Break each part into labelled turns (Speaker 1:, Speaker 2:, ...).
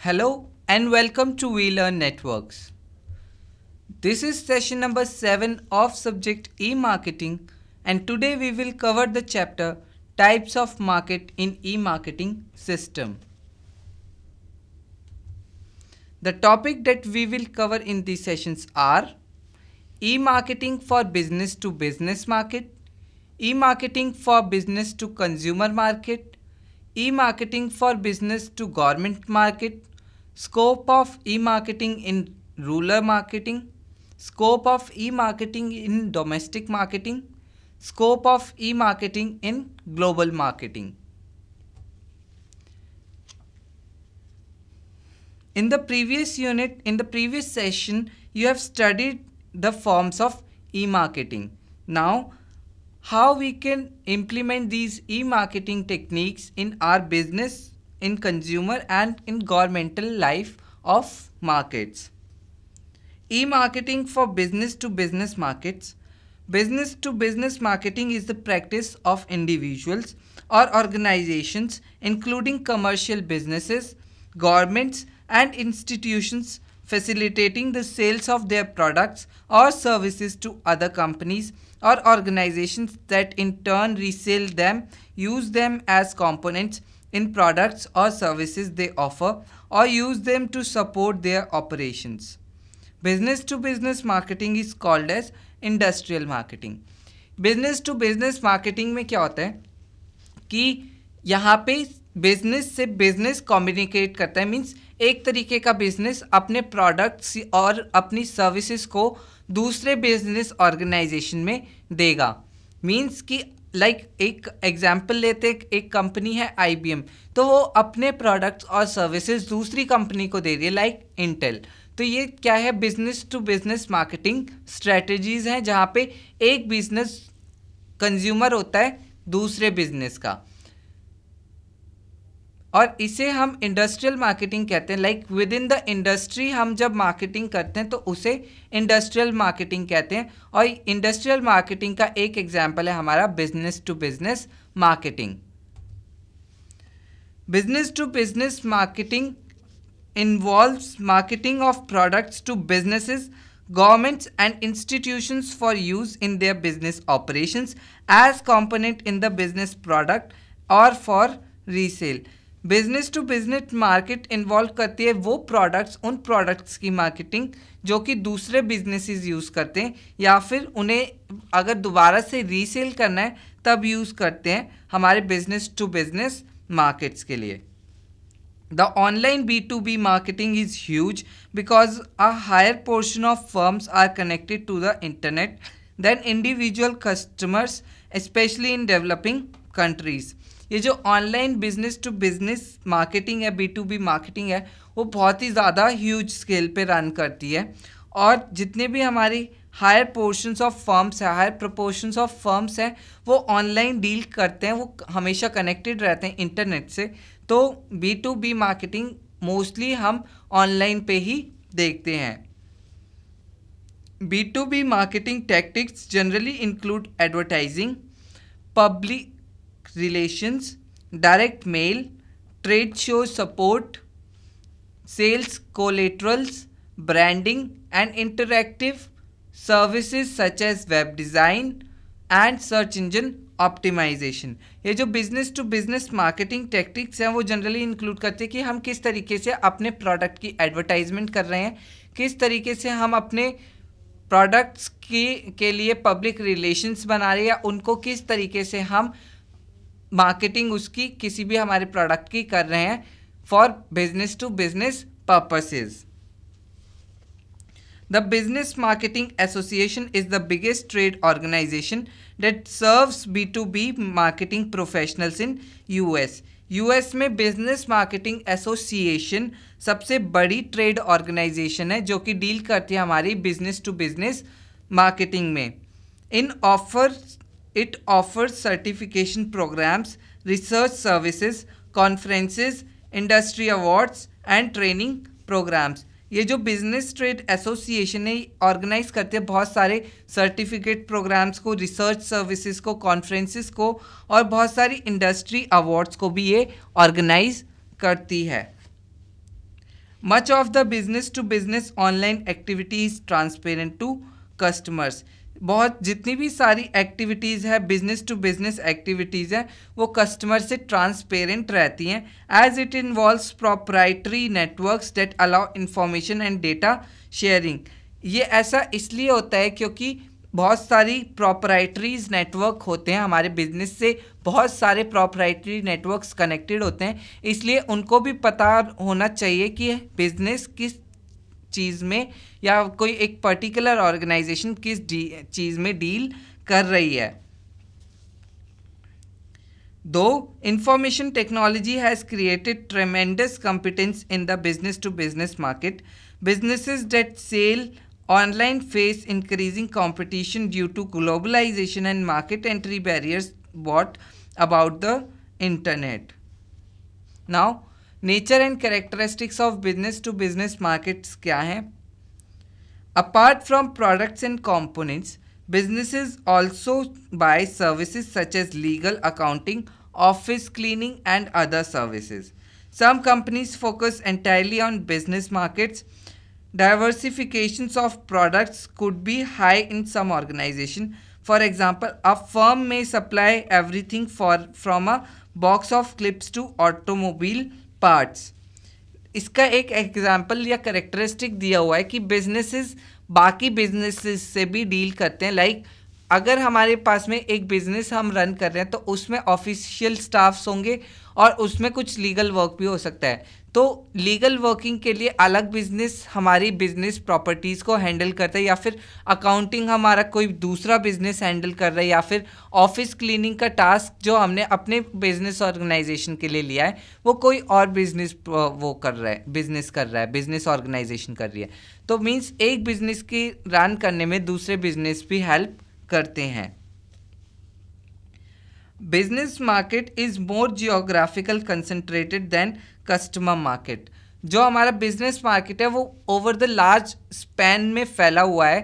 Speaker 1: Hello and welcome to We Learn Networks. This is session number 7 of subject e-marketing, and today we will cover the chapter Types of Market in E-Marketing System. The topic that we will cover in these sessions are e-marketing for business to business market, e-marketing for business to consumer market, e-marketing for business to government market, scope of e-marketing in rural marketing, scope of e-marketing in domestic marketing, scope of e-marketing in global marketing. In the previous session, you have studied the forms of e-marketing. Now, how we can implement these e-marketing techniques in our business, in consumer and in governmental life of markets. E-marketing for business to business markets. Business to business marketing is the practice of individuals or organizations, including commercial businesses, governments and institutions, facilitating the sales of their products or services to other companies or organizations that in turn resell them, use them as components in products or services they offer, or use them to support their operations. Business to business marketing is called as industrial marketing. Business to business marketing में क्या होता है कि यहाँ पे business से business communicate करता है, मीन्स एक तरीके का बिजनेस अपने प्रोडक्ट्स और अपनी सर्विसेज को दूसरे बिजनेस ऑर्गेनाइजेशन में देगा. मीन्स कि एक एग्जांपल लेते हैं, एक कंपनी है IBM, तो वो अपने प्रोडक्ट्स और सर्विसेज दूसरी कंपनी को दे रही है लाइक इंटेल. तो ये क्या है, business to business marketing strategies हैं जहाँ पे एक बिजनेस कंज्यूमर होता है दूसरे बिजनेस का, और इसे हम इंडस्ट्रियल मार्केटिंग कहते हैं. विद इन द इंडस्ट्री हम जब मार्केटिंग करते हैं तो उसे इंडस्ट्रियल मार्केटिंग कहते हैं. और इंडस्ट्रियल मार्केटिंग का एक एग्जांपल है हमारा business to business marketing. Business to business marketing involves marketing of products to businesses, governments and institutions for use in their business operations as component in the business product or for resale. Business to business market involve करती है वो products, उन products की marketing जो कि दूसरे businesses use करते हैं, या फिर उन्हें अगर दोबारा से रीसेल करना है तब यूज़ करते हैं हमारे बिजनेस टू बिजनेस मार्केट्स के लिए. The online B2B marketing is huge because a higher portion of firms are connected to the internet than individual customers, especially in developing countries. ये जो online business to business marketing है, B2B marketing है, वो बहुत ही ज़्यादा huge scale पे run करती है. और जितने भी हमारी हायर पोर्शंस ऑफ फर्म्स है, हायर प्रोपोर्शंस ऑफ फर्म्स हैं, वो ऑनलाइन डील करते हैं, वो हमेशा कनेक्टेड रहते हैं इंटरनेट से. तो B2B मार्केटिंग मोस्टली हम ऑनलाइन पे ही देखते हैं. B2B marketing tactics generally include advertising, public relations, direct mail, trade show support, sales collaterals, branding and interactive services such as web design and search engine optimization. ये जो business to business marketing tactics हैं वो generally include करते हैं कि हम किस तरीके से अपने प्रोडक्ट की एडवर्टाइजमेंट कर रहे हैं, किस तरीके से हम अपने प्रोडक्ट्स के लिए पब्लिक रिलेशंस बना रहे हैं, या उनको किस तरीके से हम मार्केटिंग उसकी किसी भी हमारे प्रोडक्ट की कर रहे हैं for business to business purposes. The Business Marketing Association is the biggest trade organization that serves B2B marketing professionals in US. US में बिजनेस मार्केटिंग एसोसिएशन सबसे बड़ी ट्रेड ऑर्गेनाइजेशन है जो कि डील करती है हमारी बिजनेस टू बिजनेस मार्केटिंग में. It offers certification programs, research services, conferences, industry awards and training programs. ये जो बिजनेस ट्रेड एसोसिएशन है ऑर्गेनाइज करते हैं बहुत सारे सर्टिफिकेट प्रोग्राम्स को, रिसर्च सर्विसेज को, कॉन्फ्रेंसेस को, और बहुत सारी इंडस्ट्री अवार्ड्स को भी ये ऑर्गेनाइज करती है. Much of the business to business online activity is transparent to customers. बहुत जितनी भी सारी एक्टिविटीज़ है, बिजनेस टू बिजनेस एक्टिविटीज़ है, वो कस्टमर से ट्रांसपेरेंट रहती हैं, as it involves proprietary networks that allow information and data sharing. ये ऐसा इसलिए होता है क्योंकि बहुत सारी प्रोप्राइटरीज नेटवर्क होते हैं, हमारे बिजनेस से बहुत सारे प्रोप्राइटरी नेटवर्क्स कनेक्टेड होते हैं, इसलिए उनको भी पता होना चाहिए कि बिजनेस किस चीज़ में या कोई एक पर्टिकुलर ऑर्गेनाइजेशन किस चीज़ में डील कर रही है. Though information technology has created tremendous competence in the business to business market, businesses that sell online face increasing competition due to globalization and market entry barriers brought about the internet. Now, nature and characteristics of business to business markets क्या हैं? Apart from products and components, businesses also buy services such as legal, accounting, office cleaning and other services. Some companies focus entirely on business markets. Diversifications of products could be high in some organization. For example, a firm may supply everything from a box of clips to automobile parts. इसका एक example या characteristic दिया हुआ है कि businesses बाकी businesses से भी डील करते हैं. लाइक अगर हमारे पास में एक बिज़नेस हम रन कर रहे हैं तो उसमें ऑफिशियल स्टाफ्स होंगे और उसमें कुछ लीगल वर्क भी हो सकता है. तो लीगल वर्किंग के लिए अलग बिजनेस हमारी बिजनेस प्रॉपर्टीज़ को हैंडल करता है, या फिर अकाउंटिंग हमारा कोई दूसरा बिजनेस हैंडल कर रहा है, या फिर ऑफिस क्लीनिंग का टास्क जो हमने अपने बिजनेस ऑर्गेनाइजेशन के लिए लिया है वो कोई और बिजनेस वो कर रहा है, बिजनेस ऑर्गेनाइजेशन कर रही है. तो मीन्स एक बिजनेस की रन करने में दूसरे बिजनेस भी हेल्प करते हैं. Business market is more geographical concentrated than customer market. जो हमारा बिजनेस मार्केट है वो ओवर द लार्ज स्पैन में फैला हुआ है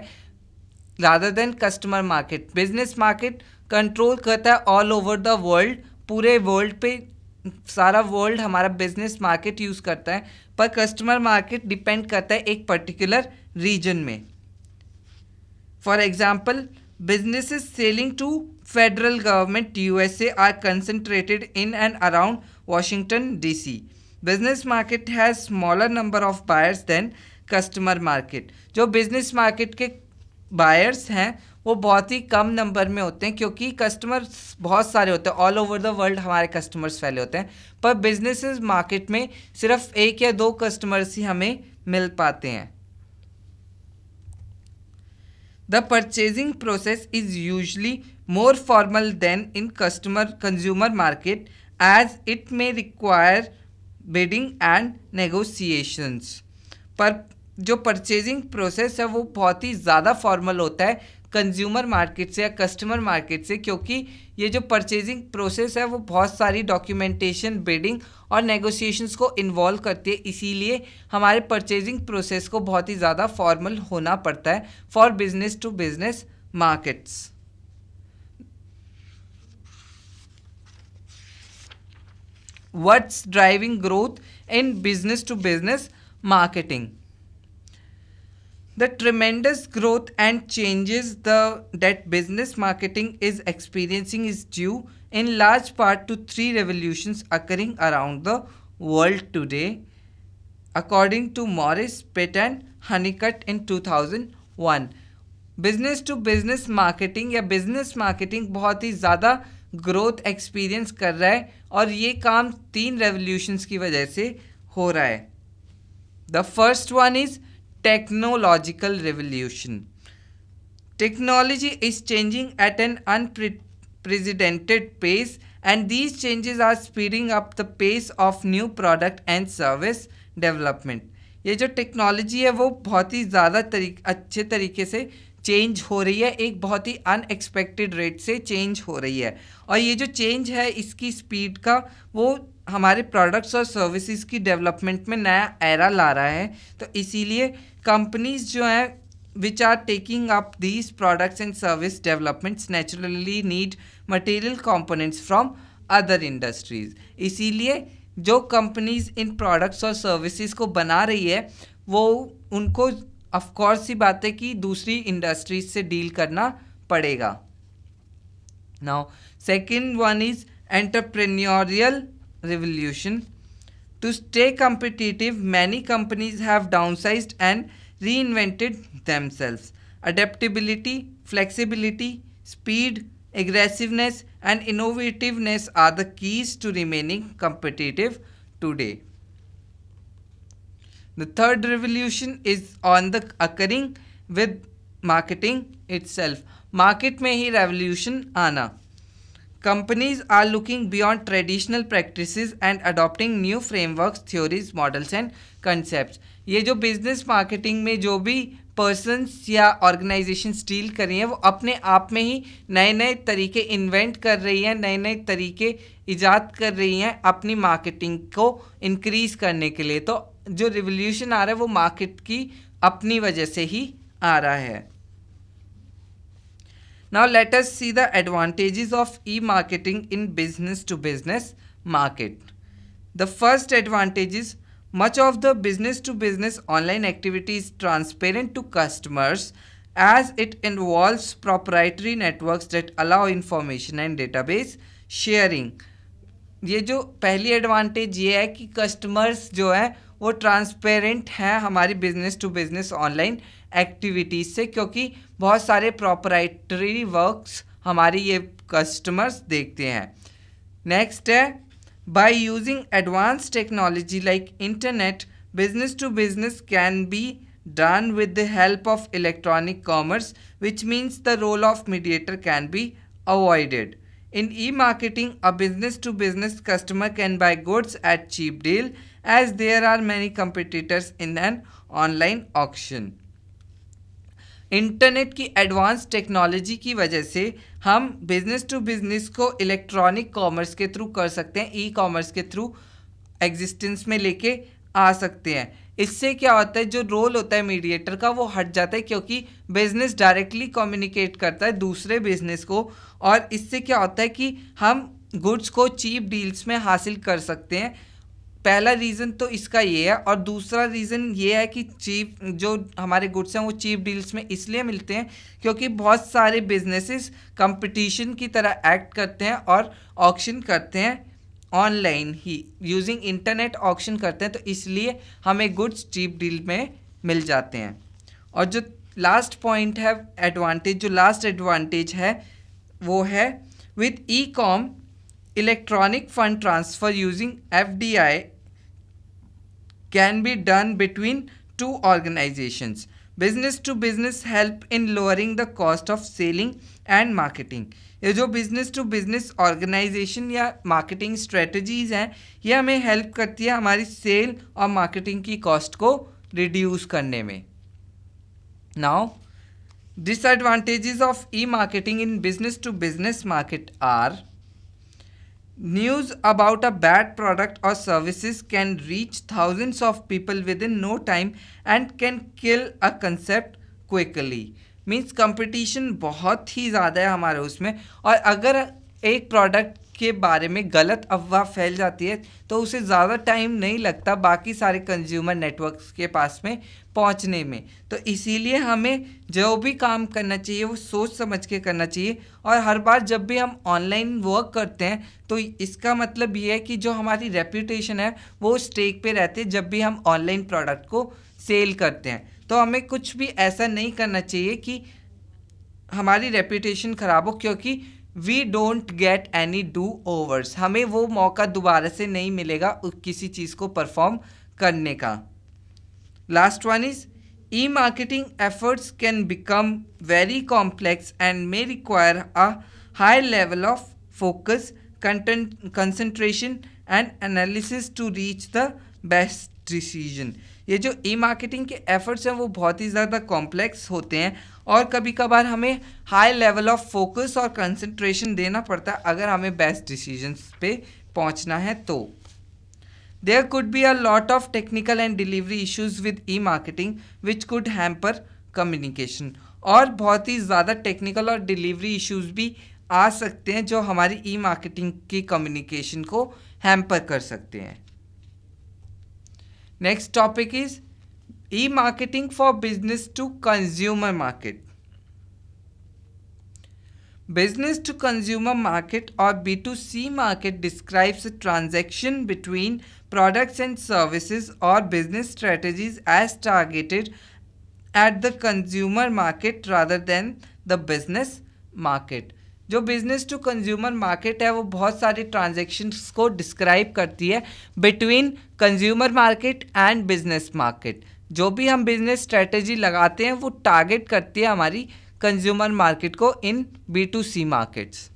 Speaker 1: rather than customer market. Business market control करता है ऑल ओवर द वर्ल्ड, पूरे वर्ल्ड पे सारा वर्ल्ड हमारा बिजनेस मार्केट यूज़ करता है, पर कस्टमर मार्केट डिपेंड करता है एक पर्टिकुलर रीजन में. For example, businesses selling to federal government USA are concentrated in and around Washington DC. Business market has smaller number of buyers than customer market. जो business market के buyers हैं वो बहुत ही कम number में होते हैं क्योंकि कस्टमर्स बहुत सारे होते हैं, ऑल ओवर द वर्ल्ड हमारे कस्टमर्स फैले होते हैं, पर बिजनेसेस मार्केट में सिर्फ एक या दो कस्टमर्स ही हमें मिल पाते हैं. The purchasing process is usually more formal than in consumer market as it may require bidding and negotiations. पर जो परचेजिंग प्रोसेस है वो बहुत ही ज़्यादा फॉर्मल होता है कंज्यूमर मार्केट से या कस्टमर मार्केट से, क्योंकि ये जो परचेजिंग प्रोसेस है वो बहुत सारी डॉक्यूमेंटेशन, बिडिंग और नेगोशिएशंस को इन्वॉल्व करती है. इसीलिए हमारे परचेजिंग प्रोसेस को बहुत ही ज़्यादा फॉर्मल होना पड़ता है for business to business markets. What's driving growth in business to business marketing? The tremendous growth and changes that business marketing is experiencing is due in large part to three revolutions occurring around the world today, according to Morris, Pitt and Honeycutt in 2001. Business to business marketing या business marketing बहुत ही ज़्यादा growth experience कर रहा है और ये काम तीन रेवोल्यूशंस की वजह से हो रहा है. The first one is technological revolution. Technology is changing at an unprecedented pace and these changes are speeding up the pace of new product and service development. ये जो टेक्नोलॉजी है वो बहुत ही ज़्यादा अच्छे तरीके से चेंज हो रही है, एक बहुत ही अनएक्सपेक्टेड रेट से चेंज हो रही है, और ये जो चेंज है इसकी स्पीड का वो हमारे प्रोडक्ट्स और सर्विसेज की डेवलपमेंट में नया एरा ला रहा है. तो इसीलिए कंपनीज जो हैं which are taking up these products and service developments naturally need material components from other industries. इसीलिए जो कंपनीज इन प्रोडक्ट्स और सर्विसेज को बना रही है वो उनको ऑफ कोर्स सी बात है कि दूसरी इंडस्ट्रीज से डील करना पड़ेगा. Now second one is entrepreneurial revolution. To stay competitive, many companies have downsized and reinvented themselves. Adaptability, flexibility, speed, aggressiveness, and innovativeness are the keys to remaining competitive today. The third revolution is occurring with marketing itself. Market में ही revolution आना. Companies are looking beyond traditional practices and adopting new frameworks, theories, models and concepts. ये जो business marketing में जो भी persons या organisations deal कर रही हैं वो अपने आप में ही नए नए तरीके इन्वेंट कर रही हैं, नए नए तरीके इजाद कर रही हैं अपनी मार्केटिंग को इंक्रीज करने के लिए. तो जो रिवोल्यूशन आ रहा है वो मार्केट की अपनी वजह से ही आ रहा है. Now let us see the advantages of e-marketing in business to business market. The first advantage is much of the business to business online activity is transparent to customers as it involves proprietary networks that allow information and database sharing. ये जो पहली advantage ये है कि customers जो है वो transparent हैं हमारी business to business online activities से, क्योंकि बहुत सारे प्रॉपराइटरी वर्क्स हमारी ये कस्टमर्स देखते हैं. नेक्स्ट है by using advance technology like internet, business to business can be done with the help of electronic commerce, which means the role of mediator can be avoided. In e-marketing, a business-to-business customer can buy goods at cheap deal as there are many competitors in an online auction. Internet की advance technology की वजह से हम business to business को electronic commerce के through कर सकते हैं, ई कॉमर्स के थ्रू एग्जिस्टेंस में लेके आ सकते हैं. इससे क्या होता है, जो रोल होता है मीडिएटर का वो हट जाता है, क्योंकि बिजनेस डायरेक्टली कम्युनिकेट करता है दूसरे बिजनेस को, और इससे क्या होता है कि हम गुड्स को चीप डील्स में हासिल कर सकते हैं. पहला रीज़न तो इसका ये है, और दूसरा रीज़न ये है कि चीप जो हमारे गुड्स हैं वो चीप डील्स में इसलिए मिलते हैं क्योंकि बहुत सारे बिजनेसेस कंपटीशन की तरह एक्ट करते हैं और ऑक्शन करते हैं ऑनलाइन ही, यूजिंग इंटरनेट ऑक्शन करते हैं, तो इसलिए हमें गुड्स चीप डील में मिल जाते हैं. और जो लास्ट पॉइंट है एडवांटेज, जो लास्ट एडवांटेज है वो है with e com electronic fund transfer using FDI can be done between two organizations. Business to business help in lowering the cost of selling and marketing. ये जो business to business organisation या marketing strategies हैं ये हमें help करती है हमारी cell और मार्केटिंग की कॉस्ट को रिड्यूस करने में. Now disadvantages of e marketing in business to business market are news about a bad product or services can reach thousands of people within no time and can kill a concept quickly. Means competition बहुत ही ज़्यादा है हमारे उसमें, और अगर एक product के बारे में गलत अफवाह फैल जाती है तो उसे ज़्यादा टाइम नहीं लगता बाकी सारे कंज्यूमर नेटवर्क्स के पास में पहुंचने में. तो इसीलिए हमें जो भी काम करना चाहिए वो सोच समझ के करना चाहिए, और हर बार जब भी हम ऑनलाइन वर्क करते हैं तो इसका मतलब ये है कि जो हमारी रेप्यूटेशन है वो स्टेक पे रहती है जब भी हम ऑनलाइन प्रोडक्ट को सेल करते हैं. तो हमें कुछ भी ऐसा नहीं करना चाहिए कि हमारी रेप्यूटेशन ख़राब हो, क्योंकि we don't get any do overs, हमें वो मौका दोबारा से नहीं मिलेगा किसी चीज़ को परफॉर्म करने का. Last one is e marketing efforts can become very complex and may require a high level of focus, concentration and analysis to reach the best decision. ये जो ई मार्केटिंग के एफर्ट्स हैं वो बहुत ही ज़्यादा कॉम्प्लेक्स होते हैं और कभी कभार हमें हाई लेवल ऑफ फोकस और कंसंट्रेशन देना पड़ता है अगर हमें बेस्ट डिसीजंस पे पहुंचना है तो. There could be a lot of technical and delivery issues with e marketing which could hamper communication, और बहुत ही ज़्यादा टेक्निकल और डिलीवरी इश्यूज भी आ सकते हैं जो हमारी ई मार्केटिंग की कम्युनिकेशन को हैम्पर कर सकते हैं. Next topic is e-marketing for business to consumer market. Business to consumer market or B2C market describes a transaction between products and services or business strategies as targeted at the consumer market rather than the business market. जो business to consumer market है वो बहुत सारे transactions को describe करती है between consumer market and business market. जो भी हम बिजनेस स्ट्रेटेजी लगाते हैं वो टारगेट करती है हमारी कंज्यूमर मार्केट को इन B2C markets.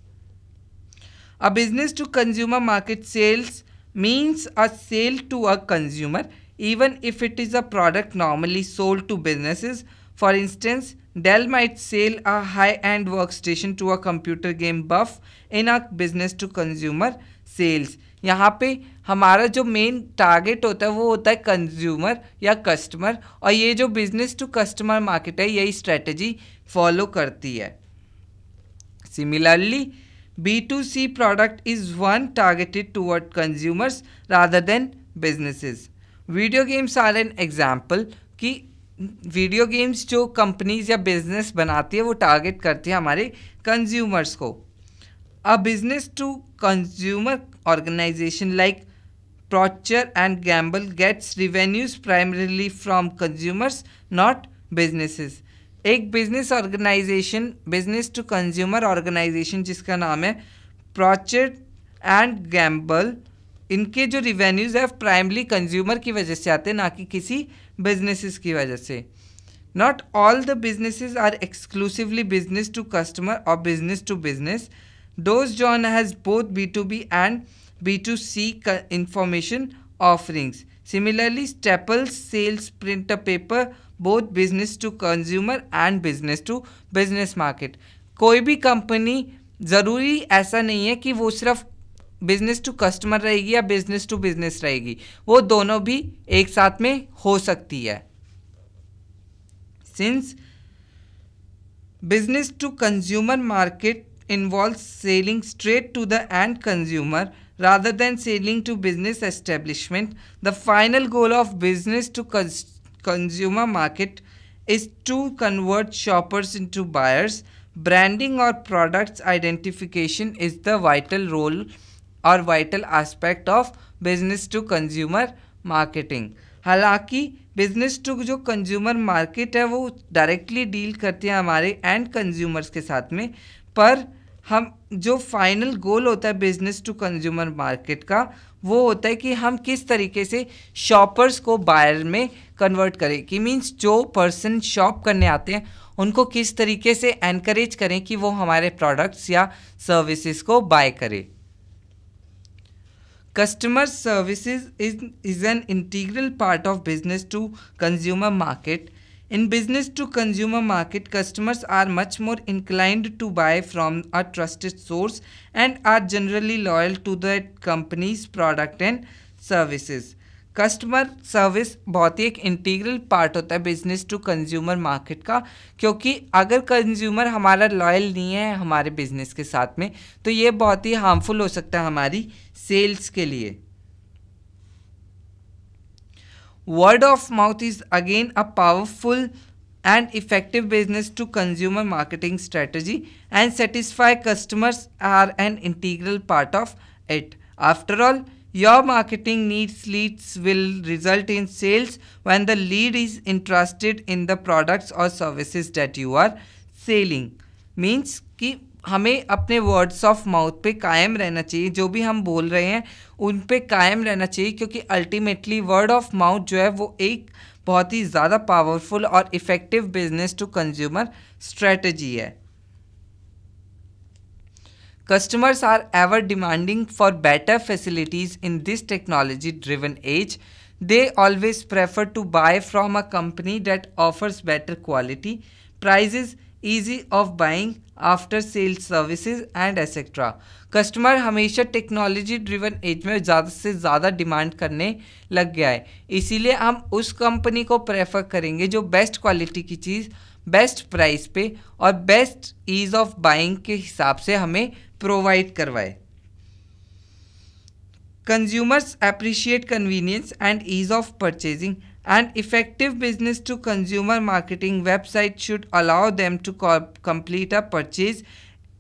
Speaker 1: A business to consumer market sales means a sale to a consumer even if it is a product normally sold to businesses. For instance, Dell might sell a high-end workstation to a computer game buff in a business to consumer sales. यहाँ पे हमारा जो main target होता है वो होता है consumer या कस्टमर, और ये जो बिजनेस टू कस्टमर मार्केट है यही स्ट्रेटजी फॉलो करती है. Similarly, B2C product is one targeted toward consumers rather than businesses. Video games are an example कि वीडियो गेम्स जो कंपनीज या बिजनेस बनाती है वो टारगेट करती है हमारे कंज्यूमर्स को. A business to consumer organization like Procter and Gamble gets revenues primarily from consumers, not businesses. एक business organization, business to consumer organization जिसका नाम है Procter and Gamble, इनके जो रिवेन्यूज़ है प्राइमली कंज्यूमर की वजह से आते हैं, ना कि किसी बिजनेसेस की वजह से. Not all the businesses are exclusively business to customer और business to business. Does John has both B2B and B2C information offerings. Similarly, Staples sells printer paper both business to consumer and business to business market. कोई भी company ज़रूरी ऐसा नहीं है कि वो सिर्फ बिजनेस टू कस्टमर रहेगी या बिजनेस टू बिजनेस रहेगी, वो दोनों भी एक साथ में हो सकती है. Since business to consumer market involves selling straight to the end consumer rather than selling to business establishment, the final goal of business to consumer market is to convert shoppers into buyers. Branding or products identification is the vital role or vital aspect of business to consumer marketing. हालांकि business to जो consumer market है वो directly deal करती है हमारे and consumers के साथ में, पर हम जो फाइनल गोल होता है बिजनेस टू कंज्यूमर मार्केट का वो होता है कि हम किस तरीके से शॉपर्स को बायर में कन्वर्ट करें, कि मीन्स जो पर्सन शॉप करने आते हैं उनको किस तरीके से एनकरेज करें कि वो हमारे प्रोडक्ट्स या सर्विसेज को बाय करें. Customer services is an integral part of business to consumer market. In business to consumer market, customers are much more inclined to buy from a trusted source and are generally loyal to the company's product and services. Customer service बहुत ही एक integral part होता है business to consumer market का, क्योंकि अगर consumer हमारा loyal नहीं है हमारे बिजनेस के साथ में तो ये बहुत ही हार्मफुल हो सकता है हमारी सेल्स के लिए. Word of mouth is again a powerful and effective business to consumer marketing strategy, and satisfy customers are an integral part of it. After all, your marketing leads will result in sales when the lead is interested in the products or services that you are selling. Means कि हमें अपने words of mouth पे कायम रहना चाहिए, जो भी हम बोल रहे हैं उन पे कायम रहना चाहिए, क्योंकि अल्टीमेटली वर्ड ऑफ माउथ जो है वो एक बहुत ही ज़्यादा पावरफुल और effective business to consumer strategy है. Customers are ever demanding for better facilities in this technology-driven age. They always prefer to buy from a company that offers better quality, prices, easy of buying, after sales services and etcetera. Customer हमेशा technology driven age में ज़्यादा से ज़्यादा demand करने लग गया है, इसीलिए हम उस कंपनी को प्रेफर करेंगे जो बेस्ट क्वालिटी की चीज़ बेस्ट प्राइस पे और बेस्ट ईज़ ऑफ बाइंग के हिसाब से हमें प्रोवाइड करवाए. Consumers appreciate convenience and ease of purchasing. An effective business to consumer marketing website should allow them to complete a purchase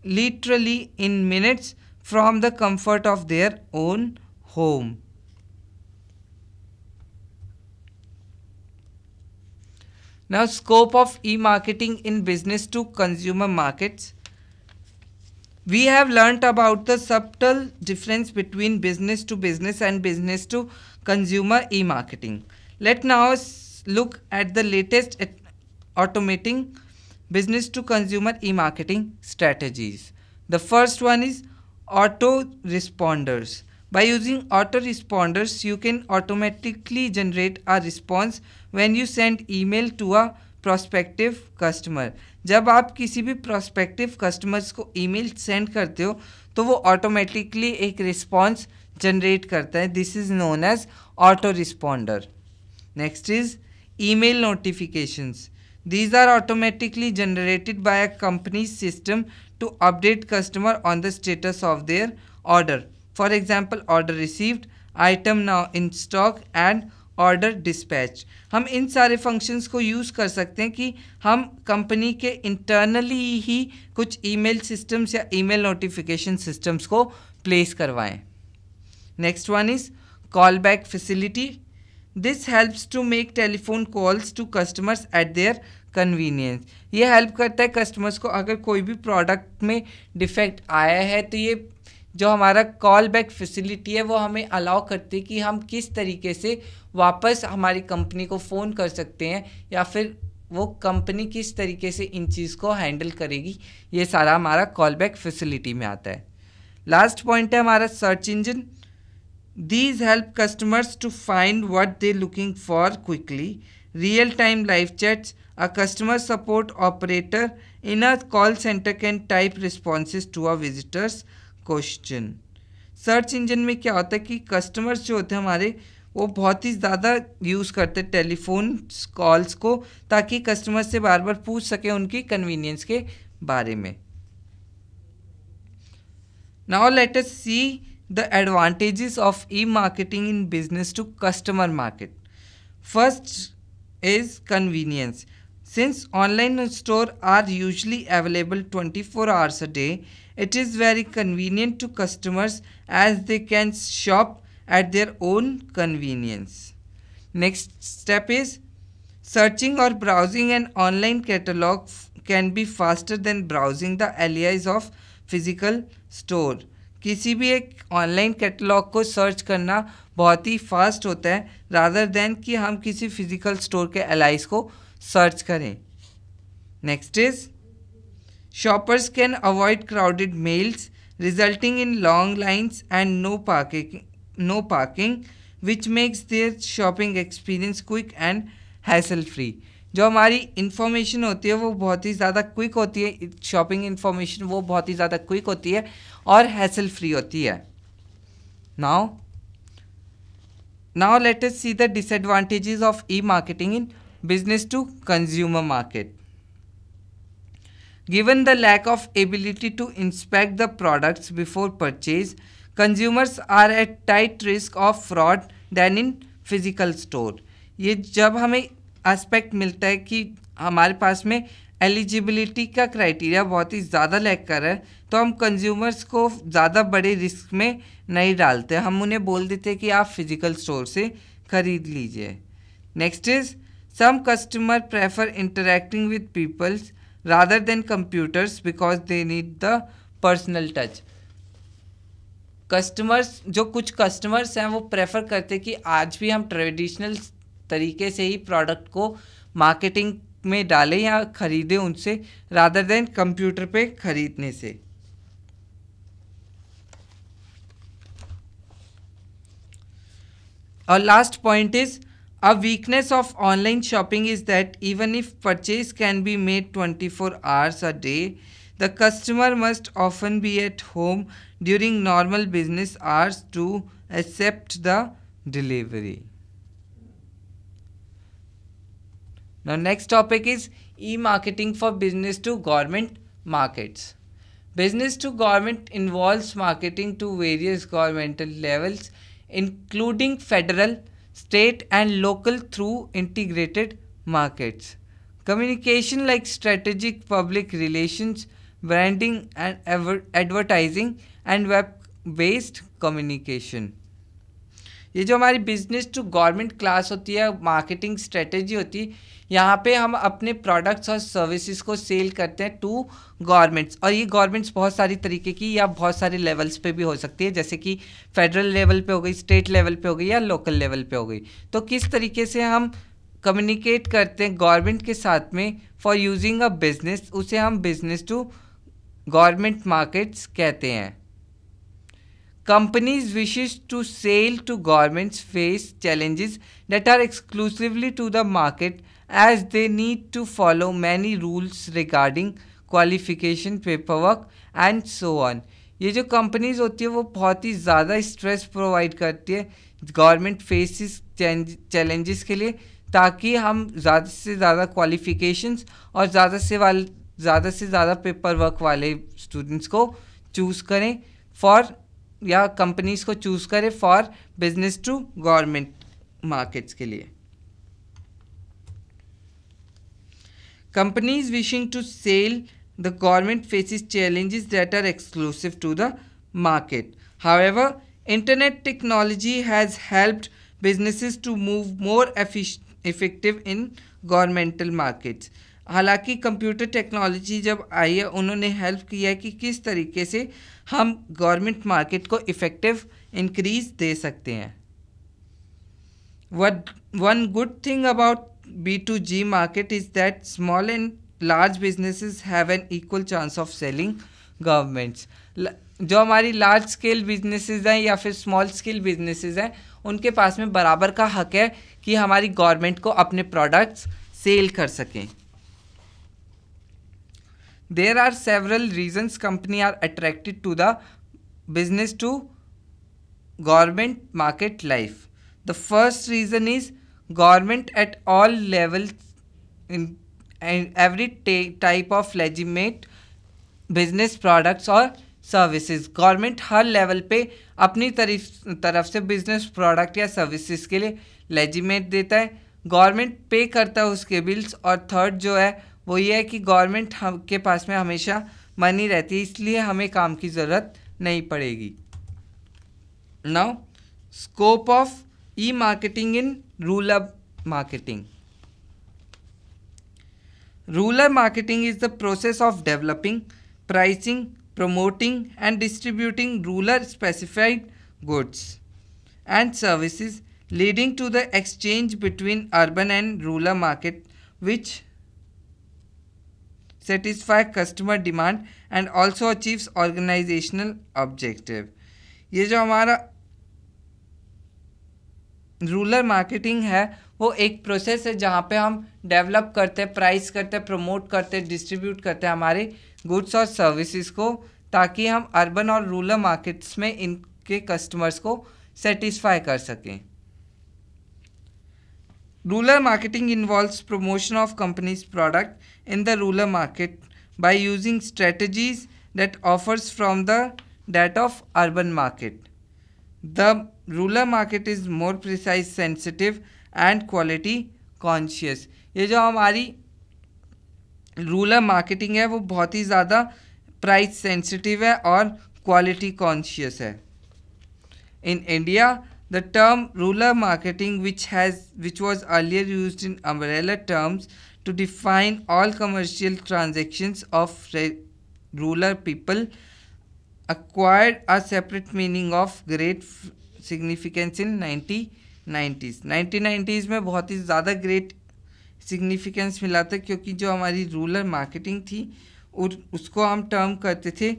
Speaker 1: literally in minutes from the comfort of their own home. Now, scope of e-marketing in business to consumer markets. We have learnt about the subtle difference between business to business and business to consumer e-marketing. Let's now look at the latest automating business to consumer e-marketing strategies. The first one is autoresponders. By using autoresponders, you can automatically generate a response when you send email to a prospective customer. जब आप किसी भी prospective customers को email send करते हो तो वो automatically एक response generate करता है. This is known as autoresponder. Next is email notifications. These are automatically generated by a company's system to update customer on the status of their order. For example, order received, item now in stock and order dispatch. हम इन सारे functions को use कर सकते हैं कि हम company के internally ही कुछ ईमेल सिस्टम्स या ईमेल नोटिफिकेशन सिस्टम्स को प्लेस करवाएं. Next one is call back facility. This helps to make telephone calls to customers at their convenience. ये हेल्प करता है कस्टमर्स को अगर कोई भी प्रोडक्ट में डिफेक्ट आया है तो ये जो हमारा कॉल बैक फैसिलिटी है वो हमें अलाउ करती है कि हम किस तरीके से वापस हमारी कंपनी को फ़ोन कर सकते हैं या फिर वो कंपनी किस तरीके से इन चीज़ को हैंडल करेगी. ये सारा हमारा कॉल बैक फैसिलिटी में आता है. लास्ट पॉइंट है हमारा search engine. These help customers to find what they looking for quickly. Real time live chats. A customer support operator in a call centre can type responses to a visitor's question. Search engine में क्या होता है कि customers जो होते हैं हमारे वो बहुत ही ज़्यादा यूज़ करते हैं टेलीफोन कॉल्स को ताकि कस्टमर से बार बार पूछ सके उनकी कन्वीनियंस के बारे में. Now let us see the advantages of e marketing in business to customer market. First is convenience. Since online stores are usually available 24 hours a day, it is very convenient to customers as they can shop at their own convenience. Next step is searching or browsing an online catalog can be faster than browsing the LEIs of physical store. किसी भी एक online catalogue को search करना बहुत ही fast होता है rather than कि हम किसी फिजिकल स्टोर के एलाइज को सर्च करें. Next is shoppers can avoid crowded malls resulting in long lines and no parking which makes their shopping experience quick and hassle free. जो हमारी इन्फॉर्मेशन होती है वो बहुत ही ज़्यादा क्विक होती है. शॉपिंग इन्फॉर्मेशन वो बहुत ही ज़्यादा क्विक होती है और हैसल फ्री होती है. Now let us see the disadvantages of e marketing in business to consumer market. Given the lack of ability to inspect the products before purchase, consumers are at tight risk of fraud than in physical store. ये जब हमें aspect मिलता है कि हमारे पास में eligibility का criteria बहुत ही ज़्यादा लैक कर रहा है तो हम कंज्यूमर्स को ज़्यादा बड़े रिस्क में नहीं डालते. हम उन्हें बोल देते हैं कि आप फिजिकल स्टोर से ख़रीद लीजिए. Next is some customer prefer interacting with people rather than computers because they need the personal touch. कुछ कस्टमर्स हैं वो प्रेफर करते हैं कि आज भी हम ट्रेडिशनल तरीके से ही प्रोडक्ट को मार्केटिंग में डालें या ख़रीदें उनसे रादर देन कंप्यूटर पे ख़रीदने से. और last point is a weakness of online shopping is that even if purchase can be made 24 hours a day, the customer must often be at home during normal business hours to accept the delivery. Now next topic is e-marketing for business to government markets. Business to government involves marketing to various governmental levels including federal, state and local through integrated markets. Communication like strategic public relations, branding and advertising and web-based communication. ये जो हमारी business to government class होती है, marketing strategy होती है, यहाँ पे हम अपने प्रोडक्ट्स और सर्विसेज को सेल करते हैं टू गवर्नमेंट्स. और ये गवर्नमेंट्स बहुत सारी तरीके की या बहुत सारे लेवल्स पे भी हो सकती है, जैसे कि फेडरल लेवल पे हो गई, स्टेट लेवल पे हो गई या लोकल लेवल पे हो गई. तो किस तरीके से हम कम्युनिकेट करते हैं गवर्नमेंट के साथ में फॉर यूजिंग अ बिजनेस, उसे हम बिजनेस टू गवर्नमेंट मार्केट्स कहते हैं. Companies wishes to sell to governments face challenges that are exclusively to the market as they need to follow many rules regarding qualification, paperwork and so on. ये जो companies होती है वो बहुत ही ज़्यादा स्ट्रेस प्रोवाइड करती है गवर्नमेंट फेसिस चैलेंजेस के लिए, ताकि हम ज़्यादा से ज़्यादा क्वालिफिकेशंस और ज़्यादा से ज़्यादा पेपर वर्क वाले स्टूडेंट्स को चूज़ करें फॉर, या कंपनीज को चूज़ करें for business to government markets के लिए. Companies wishing to sell the government faces challenges that are exclusive to the market. However, internet technology has helped businesses to move more effective in governmental markets. हालांकि computer technology जब आई है, उन्होंने help किया है कि किस तरीके से हम गवर्नमेंट मार्केट को इफ़ेक्टिव इंक्रीज दे सकते हैं. One good thing about B2G market is that small and large businesses have an equal chance of selling governments. जो हमारी लार्ज स्केल बिजनेसेस हैं या फिर स्मॉल स्केल बिजनेसेस हैं, उनके पास में बराबर का हक है कि हमारी गवर्नमेंट को अपने प्रोडक्ट्स सेल कर सकें. There are several reasons companies are attracted to the business to government market life. The first reason is government at all levels in every type of legitimate business products or services. Government her level पे अपनी तरफ से business product या services के लिए लेजिमेट देता है, government पे करता है उसके बिल्स. और थर्ड जो है वो ये है कि गवर्नमेंट के पास में हमेशा मनी रहती है, इसलिए हमें काम की ज़रूरत नहीं पड़ेगी. Now scope of e marketing in rural marketing. Rural marketing is the process of developing, pricing, promoting and distributing rural specified goods and services, leading to the exchange between urban and rural market, which satisfy customer demand and also achieves organizational objective. ये जो हमारा rural marketing है वो एक process है जहाँ पे हम डेवलप करते हैं, प्राइस करते हैं, प्रमोट करते हैं, डिस्ट्रीब्यूट करते हैं हमारे गुड्स और सर्विसेज को, ताकि हम अर्बन और रूरल मार्केट्स में इनके कस्टमर्स को सेटिस्फाई कर सकें. Rural marketing involves promotion of companies product in the rural market by using strategies that offers from the that of urban market. The rural market is more precise, sensitive and quality conscious. ये जो हमारी rural marketing है वो बहुत ही ज़्यादा price sensitive है और क्वालिटी कॉन्शियस है. In India the term rural marketing, which was earlier used in umbrella terms to define all commercial transactions of rural people, acquired a separate meaning of great significance in 1990s. 1990s में बहुत ही ज़्यादा great significance मिला था, क्योंकि जो हमारी rural marketing थी उसको हम टर्म करते थे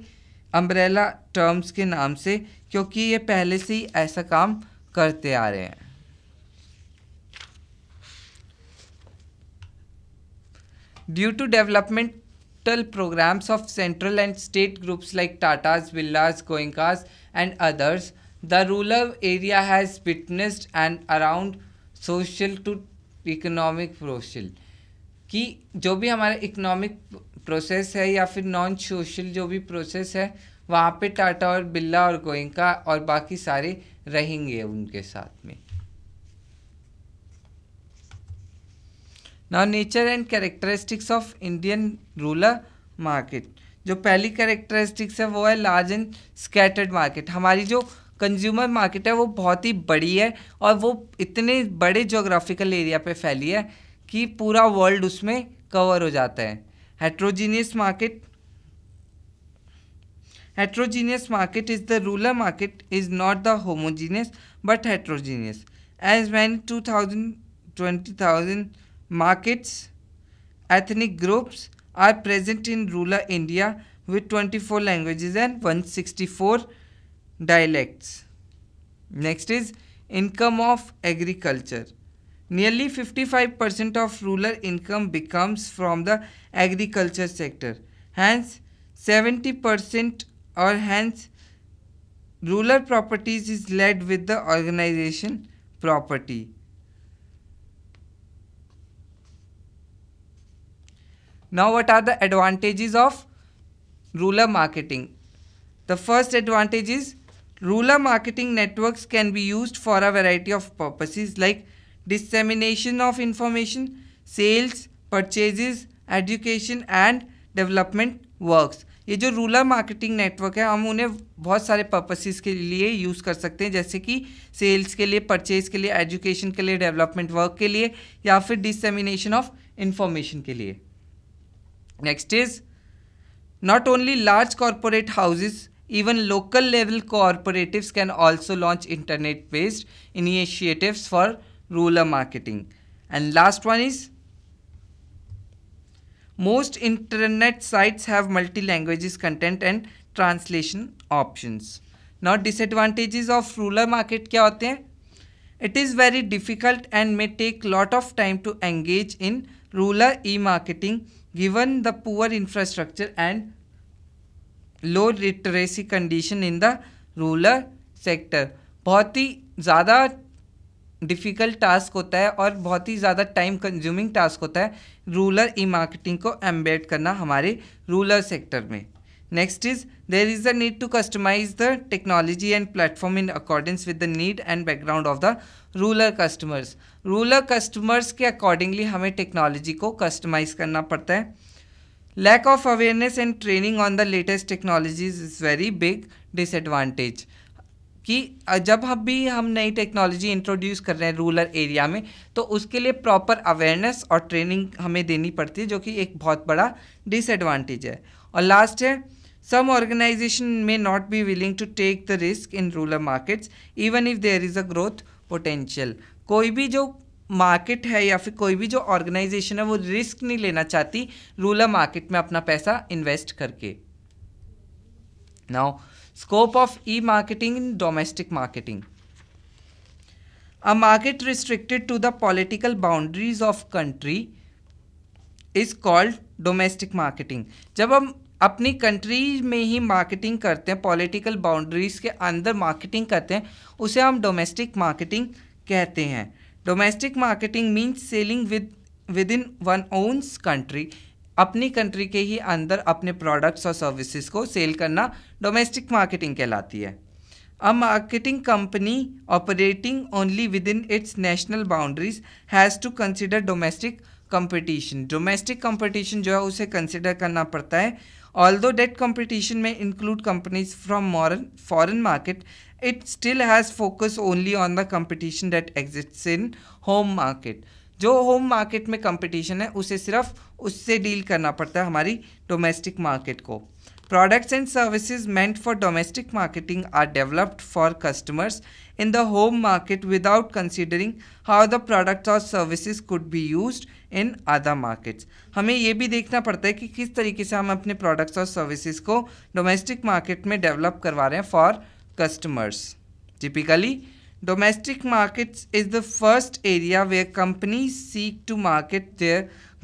Speaker 1: अम्ब्रेला टर्म्स के नाम से, क्योंकि ये पहले से ही ऐसा काम करते आ रहे हैं. Due to development programs of central and state groups like Tatas, Birlas, Goenkas and others, the rural area has witnessed an around social to economic process. कि जो भी हमारा इकोनॉमिक प्रोसेस है या फिर नॉन सोशल जो भी प्रोसेस है, वहाँ पे टाटा और बिरला और गोइंका और बाकी सारे रहेंगे उनके साथ में। Now nature and characteristics of Indian rural market. जो पहली कैरेक्टरिस्टिक्स है वो है लार्ज एंड स्कैटर्ड मार्केट। हमारी जो कंज्यूमर मार्केट है वो बहुत ही बड़ी है और वो इतने बड़े जोग्राफिकल एरिया पे फैली है कि पूरा वर्ल्ड उसमें कवर हो जाता है। Heterogeneous market. Heterogeneous market is the rural market is not the homogeneous but heterogeneous. As many 20,000 markets, ethnic groups are present in rural India with 24 languages and 164 dialects. Next is income of agriculture. Nearly 55% of rural income becomes from the agriculture sector. Hence, 70% or hence rural properties is led with the organization property. Now what are the advantages of rural marketing? The first advantage is rural marketing networks can be used for a variety of purposes like dissemination of information, sales, purchases, education and development works. ये जो rural marketing network है हम उन्हें बहुत सारे purposes के लिए use कर सकते हैं, जैसे कि सेल्स के लिए, परचेज के लिए, एजुकेशन के लिए, डेवलपमेंट वर्क के लिए या फिर डिसेमिनेशन ऑफ इंफॉर्मेशन के लिए। Next is not only large corporate houses, even local level cooperatives can also launch internet based initiatives for rural marketing. And last one is most internet sites have multi languages content and translation options. Now disadvantages of rural market क्या होते हैं? It is very difficult and may take lot of time to engage in rural e-marketing given the poor infrastructure and low literacy condition in the rural sector. बहुत ही ज़्यादा difficult task होता है और बहुत ही ज़्यादा टाइम कंज्यूमिंग टास्क होता है रूरल ई मार्केटिंग को एम्बेड करना हमारे रूरल सेक्टर में। Next is there is the need to customize the technology and platform in accordance with the need and background of the rural customers. Rural customers के accordingly हमें technology को customize करना पड़ता है। Lack of awareness and training on the latest technologies is very big disadvantage. कि जब हम नई टेक्नोलॉजी इंट्रोड्यूस कर रहे हैं रूरल एरिया में तो उसके लिए प्रॉपर अवेयरनेस और ट्रेनिंग हमें देनी पड़ती है, जो कि एक बहुत बड़ा डिसएडवांटेज है। और लास्ट है some organization may not be willing to take the risk in rural markets even if there is a growth potential. कोई भी जो मार्केट है या फिर कोई भी जो ऑर्गेनाइजेशन है वो रिस्क नहीं लेना चाहती रूरल मार्केट में अपना पैसा इन्वेस्ट करके। Now scope of e marketing in domestic marketing. A market restricted to the political boundaries of country is called domestic marketing. जब हम अपनी कंट्री में ही मार्केटिंग करते हैं, पॉलिटिकल बाउंड्रीज के अंदर मार्केटिंग करते हैं, उसे हम डोमेस्टिक मार्केटिंग कहते हैं। Domestic marketing means selling within one's ओन्स कंट्री। अपनी कंट्री के ही अंदर अपने प्रोडक्ट्स और सर्विसेज को सेल करना डोमेस्टिक मार्केटिंग कहलाती है। A marketing company operating only within its national boundaries has to consider domestic competition. Domestic competition जो है उसे कंसिडर करना पड़ता है। Although that competition may include companies from foreign market, it still has focus only on the competition that exists in home market. जो home market में competition है उसे सिर्फ उससे डील करना पड़ता है हमारी डोमेस्टिक मार्केट को। Products and services meant for domestic marketing are developed for customers in the home market without considering how the products और services could be used in other markets. हमें ये भी देखना पड़ता है कि किस तरीके से हम अपने प्रोडक्ट्स और सर्विसेज को डोमेस्टिक मार्केट में डेवलप करवा रहे हैं for customers. Typically, domestic markets is the first area where companies seek to market their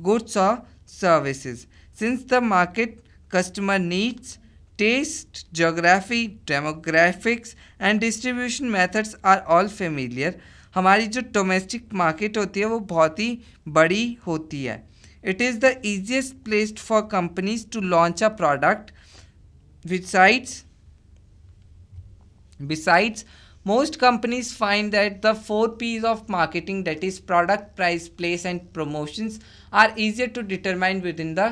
Speaker 1: goods or services. Since the market customer needs, taste, geography, demographics and distribution methods are all familiar. हमारी जो domestic market होती है वो बहुत ही बड़ी होती है। It is the easiest place for companies to launch a product. Besides, Most companies find that the 4 P's of marketing, that is product, price, place and promotions, are easier to determine within the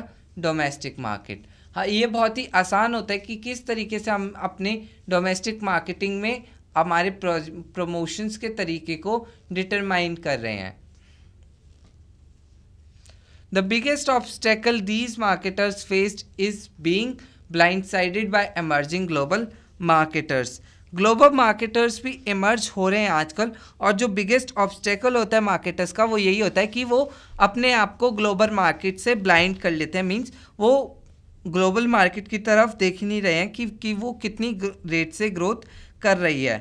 Speaker 1: domestic market. हाँ, ये बहुत ही आसान होता है कि किस तरीके से हम अपने डोमेस्टिक मार्केटिंग में हमारे प्रमोशंस के तरीके को डिटरमाइन कर रहे हैं. The biggest obstacle these marketers faced is being blindsided by emerging global marketers. Global marketers भी इमर्ज हो रहे हैं आजकल, और जो बिगेस्ट ऑब्स्टेकल होता है मार्केटर्स का वो यही होता है कि वो अपने आप को ग्लोबल मार्केट से ब्लाइंड कर लेते हैं. मींस वो ग्लोबल मार्केट की तरफ देख नहीं रहे हैं कि वो कितनी रेट से ग्रोथ कर रही है.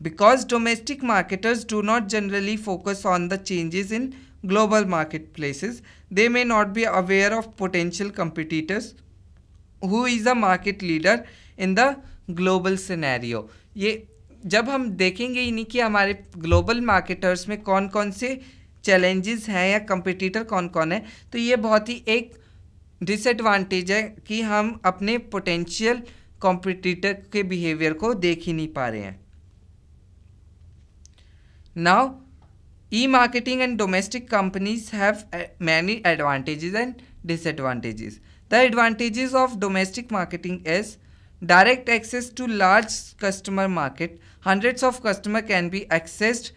Speaker 1: Because domestic marketers do not generally focus on the changes in global marketplaces, they may not be aware of potential competitors who is a market leader in the global scenario. ये जब हम देखेंगे ही नहीं कि हमारे ग्लोबल मार्केटर्स में कौन कौन से चैलेंजेस हैं या कंपटीटर कौन कौन है, तो ये बहुत ही एक डिसएडवांटेज है कि हम अपने पोटेंशियल कंपटीटर के बिहेवियर को देख ही नहीं पा रहे हैं. Now E-marketing and domestic companies have many advantages and disadvantages. The advantages of domestic marketing is direct access to large customer market. Hundreds of customers can be accessed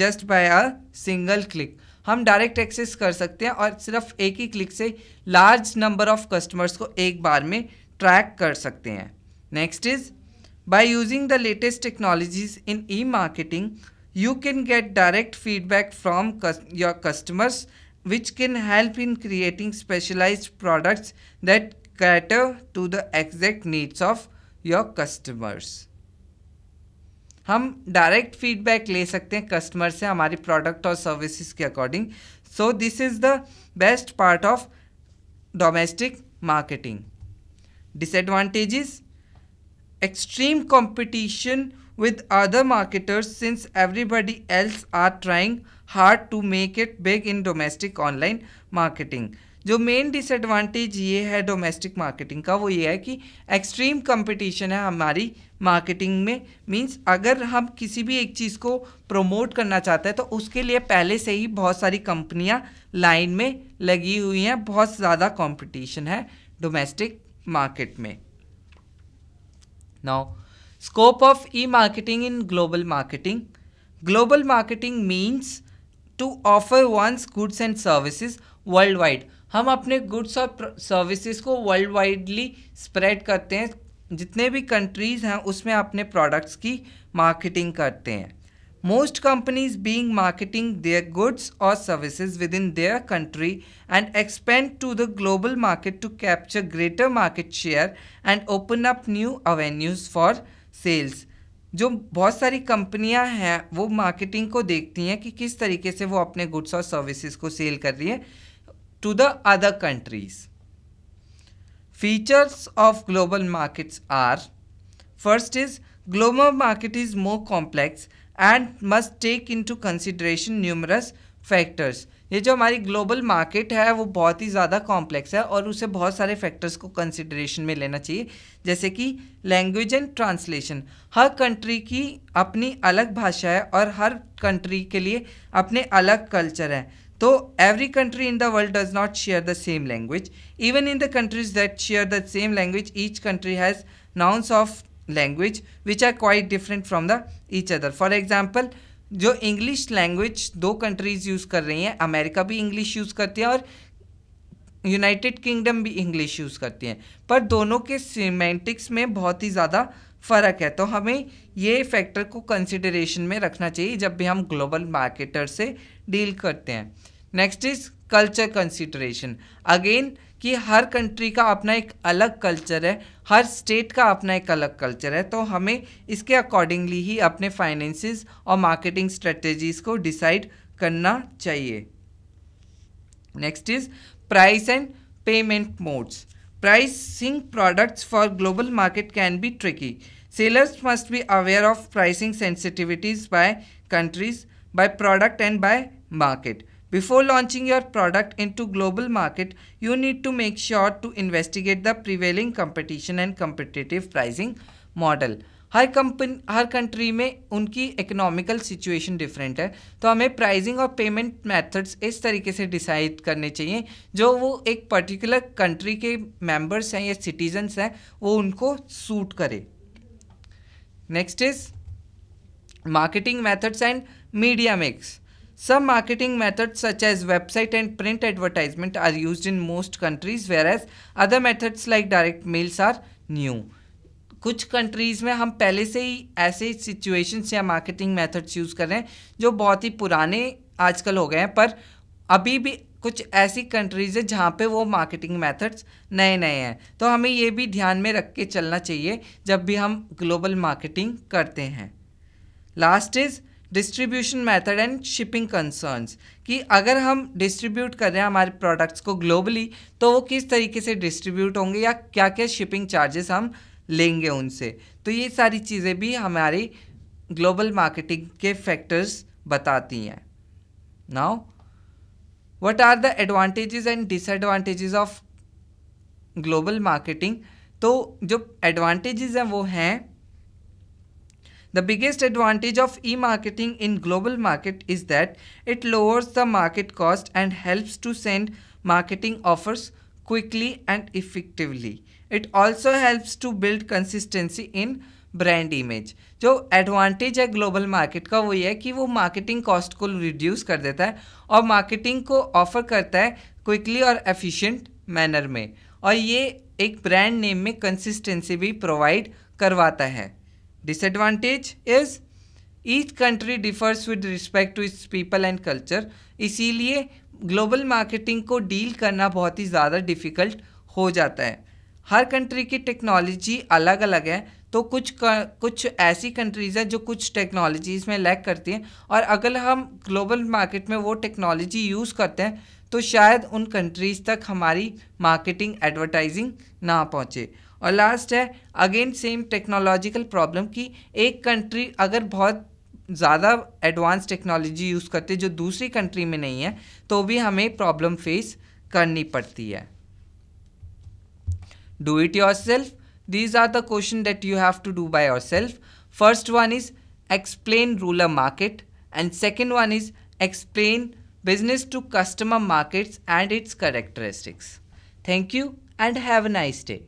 Speaker 1: just by a single click. हम direct access कर सकते हैं और सिर्फ एक ही click से large number of customers को एक बार में ट्रैक कर सकते हैं. Next is by using the latest technologies in e-marketing you can get direct feedback from your customers, which can help in creating specialized products that cater to the exact needs of your customers. हम direct feedback ले सकते हैं customer से हमारी product और services के according. So this is the best part of domestic marketing. Disadvantages: extreme competition with other marketers since everybody else are trying hard to make it big in domestic online marketing. जो main disadvantage ये है domestic marketing का वो ये है कि extreme competition है हमारी मार्केटिंग में. मींस अगर हम किसी भी एक चीज़ को प्रमोट करना चाहते हैं तो उसके लिए पहले से ही बहुत सारी कंपनियां लाइन में लगी हुई हैं. बहुत ज़्यादा कंपटीशन है डोमेस्टिक मार्केट में. Now, scope of e-marketing in global marketing. Global marketing means to offer one's goods and services worldwide. हम अपने गुड्स और सर्विसेज को वर्ल्ड वाइडली स्प्रेड करते हैं. जितने भी कंट्रीज़ हैं उसमें अपने प्रोडक्ट्स की मार्केटिंग करते हैं. Most companies being marketing their goods or services within their country and expand to the global market to capture greater market share and open up new avenues for sales. जो बहुत सारी कंपनियां हैं वो marketing को देखती हैं कि किस तरीके से वो अपने गुड्स और सर्विसेज को सेल कर रही है to the other countries. Features of global markets are: first is global market is more complex and must take into consideration numerous factors. ये जो हमारी ग्लोबल मार्केट है वो बहुत ही ज़्यादा कॉम्प्लेक्स है और उसे बहुत सारे फैक्टर्स को कंसिडरेशन में लेना चाहिए, जैसे कि language and translation. Her country की अपनी अलग भाषा है और हर कंट्री के लिए अपने अलग कल्चर है. तो every country in the world does not share the same language. Even in the countries that share the same language, each country has nouns of language which are quite different from the each other. For example, जो English language दो countries use कर रही हैं, America भी English use करती है और United kingdom भी इंग्लिश यूज़ करती हैं, पर दोनों के सीमेंटिक्स में बहुत ही ज़्यादा फ़र्क है. तो हमें ये फैक्टर को कंसिडरेशन में रखना चाहिए जब भी हम ग्लोबल मार्केटर से डील करते हैं. Next is culture consideration. Again कि हर कंट्री का अपना एक अलग कल्चर है, हर स्टेट का अपना एक अलग कल्चर है, तो हमें इसके अकॉर्डिंगली ही अपने फाइनेंसेस और मार्केटिंग स्ट्रेटजीज़ को डिसाइड करना चाहिए. Next is price and payment modes. Pricing products for global market can be tricky. Sellers must be aware of pricing sensitivities by countries, by product and by market. Before launching your product into global market, you need to make sure to investigate the prevailing competition and competitive pricing model. Her country में उनकी economical situation different है, तो हमें pricing और payment methods इस तरीके से decide करने चाहिए जो वो एक पर्टिकुलर कंट्री के मेंबर्स हैं या सिटीजन्स हैं वो उनको सूट करे। Next is marketing methods and media mix. Some marketing methods such as website and print advertisement are used in most countries, whereas other methods like direct mails are new. कुछ countries में हम पहले से ही ऐसे situations या marketing methods use कर रहे हैं जो बहुत ही पुराने आजकल हो गए हैं, पर अभी भी कुछ ऐसी कंट्रीज़ है जहाँ पे वो मार्केटिंग मेथड्स नए नए हैं। तो हमें ये भी ध्यान में रख के चलना चाहिए जब भी हम ग्लोबल मार्केटिंग करते हैं। Last is distribution method and shipping concerns, कि अगर हम डिस्ट्रीब्यूट कर रहे हैं हमारे प्रोडक्ट्स को ग्लोबली तो वो किस तरीके से डिस्ट्रीब्यूट होंगे या क्या क्या शिपिंग चार्जेस हम लेंगे उनसे। तो ये सारी चीज़ें भी हमारी ग्लोबल मार्केटिंग के फैक्टर्स बताती हैं। Now what are the advantages and disadvantages of global marketing. तो जो एडवांटेजेस हैं वो हैं, the biggest advantage of e-marketing in global market is that it lowers the market cost and helps to send marketing offers quickly and effectively. It also helps to build consistency in brand image. जो advantage है global market का वो ये है कि वो marketing cost को reduce कर देता है और मार्केटिंग को ऑफर करता है क्विकली और एफिशिएंट मैनर में, और ये एक ब्रांड नेम में कंसिस्टेंसी भी प्रोवाइड करवाता है। Disadvantage is each country differs with respect to its people and culture. इसीलिए ग्लोबल मार्केटिंग को डील करना बहुत ही ज़्यादा डिफ़िकल्ट हो जाता है। हर कंट्री की टेक्नोलॉजी अलग अलग है, तो कुछ ऐसी कंट्रीज़ हैं जो कुछ टेक्नोलॉजीज़ में लैक करती हैं, और अगर हम ग्लोबल मार्केट में वो टेक्नोलॉजी यूज़ करते हैं तो शायद उन कंट्रीज़ तक हमारी मार्केटिंग एडवर्टाइजिंग ना पहुँचे। और लास्ट है अगेन सेम टेक्नोलॉजिकल प्रॉब्लम कि एक कंट्री अगर बहुत ज़्यादा एडवांस टेक्नोलॉजी यूज़ करते जो दूसरी कंट्री में नहीं है तो भी हमें प्रॉब्लम फेस करनी पड़ती है। Do it yourself. These are the question that you have to do by yourself. First one is explain rural market and second one is explain business to customer markets and its characteristics. Thank you and have a nice day.